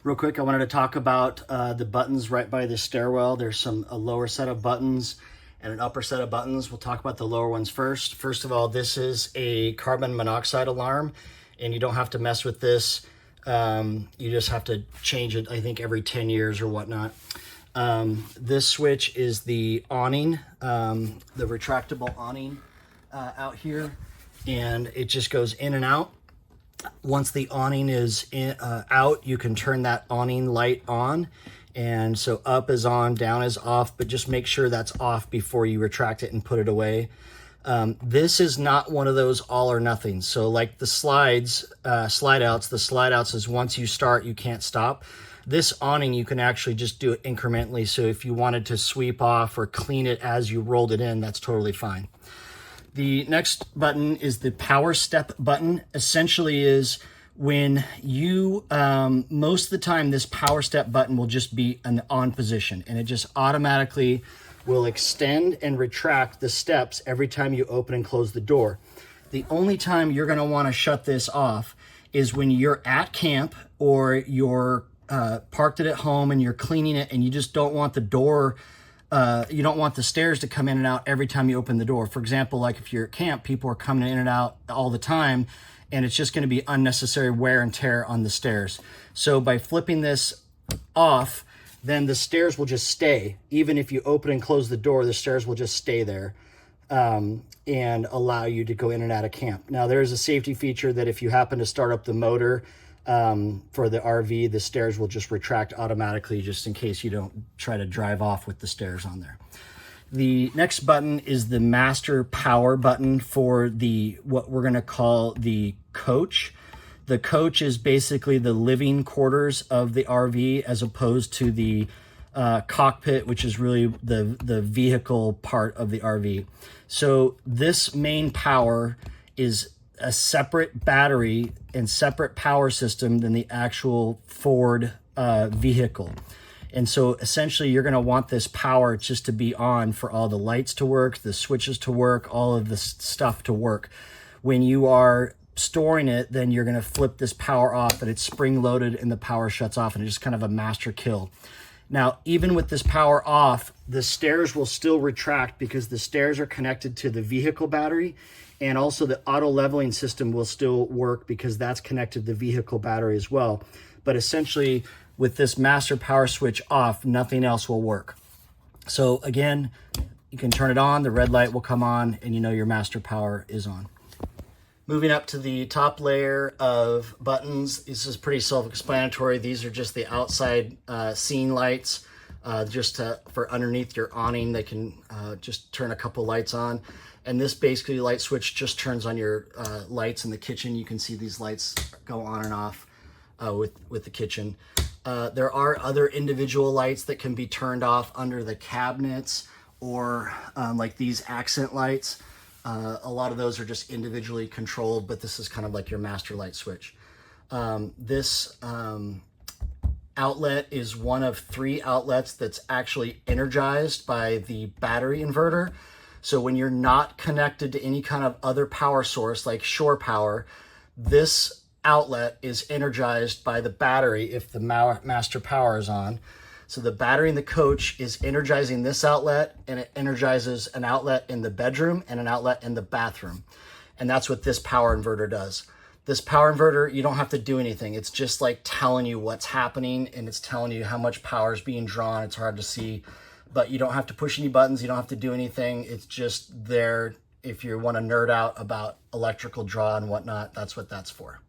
Real quick, I wanted to talk about the buttons right by the stairwell. There's a lower set of buttons and an upper set of buttons. We'll talk about the lower ones first. First of all, this is a carbon monoxide alarm, and you don't have to mess with this. You just have to change it, I think, every 10 years or whatnot. This switch is the awning, the retractable awning out here, and it just goes in and out. Once the awning is out, you can turn that awning light on. And so up is on, down is off, but just make sure that's off before you retract it and put it away. This is not one of those all or nothing. So like the slide outs is once you start, you can't stop. This awning, you can actually just do it incrementally. So if you wanted to sweep off or clean it as you rolled it in, that's totally fine. The next button is the power step button. Essentially is when you, most of the time, this power step button will just be an on position, and it just automatically will extend and retract the steps every time you open and close the door. The only time you're gonna wanna shut this off is when you're at camp or you're parked it at home and you're cleaning it and you just don't want the door, you don't want the stairs to come in and out every time you open the door. For example, like if you're at camp, people are coming in and out all the time, and it's just going to be unnecessary wear and tear on the stairs. So by flipping this off, then the stairs will just stay. Even if you open and close the door, the stairs will just stay there and allow you to go in and out of camp. Now, there is a safety feature that if you happen to start up the motor for the RV, the stairs will just retract automatically just in case you don't try to drive off with the stairs on there. The next button is the master power button for what we're going to call the coach. The coach is basically the living quarters of the RV as opposed to the cockpit, which is really the vehicle part of the RV. So this main power is a separate battery and separate power system than the actual Ford vehicle. And so essentially you're going to want this power just to be on for all the lights to work, the switches to work, all of the stuff to work. When you are storing it, then you're going to flip this power off, and it's spring loaded and the power shuts off, and it's just kind of a master kill. Now, even with this power off, the stairs will still retract because the stairs are connected to the vehicle battery, and also the auto leveling system will still work because that's connected to the vehicle battery as well. But essentially, with this master power switch off, nothing else will work. So again, you can turn it on, the red light will come on, and you know your master power is on. Moving up to the top layer of buttons, this is pretty self-explanatory. These are just the outside scene lights, for underneath your awning. They can just turn a couple lights on. And this basically light switch just turns on your lights in the kitchen. You can see these lights go on and off with the kitchen. There are other individual lights that can be turned off under the cabinets or like these accent lights. A lot of those are just individually controlled, but this is kind of like your master light switch. This outlet is one of 3 outlets that's actually energized by the battery inverter. So when you're not connected to any kind of other power source like shore power, this outlet is energized by the battery if the master power is on. So the battery in the coach is energizing this outlet, and it energizes an outlet in the bedroom and an outlet in the bathroom. And that's what this power inverter does. This power inverter, you don't have to do anything. It's just like telling you what's happening, and it's telling you how much power is being drawn. It's hard to see, but you don't have to push any buttons. You don't have to do anything. It's just there if you want to nerd out about electrical draw and whatnot. That's what that's for.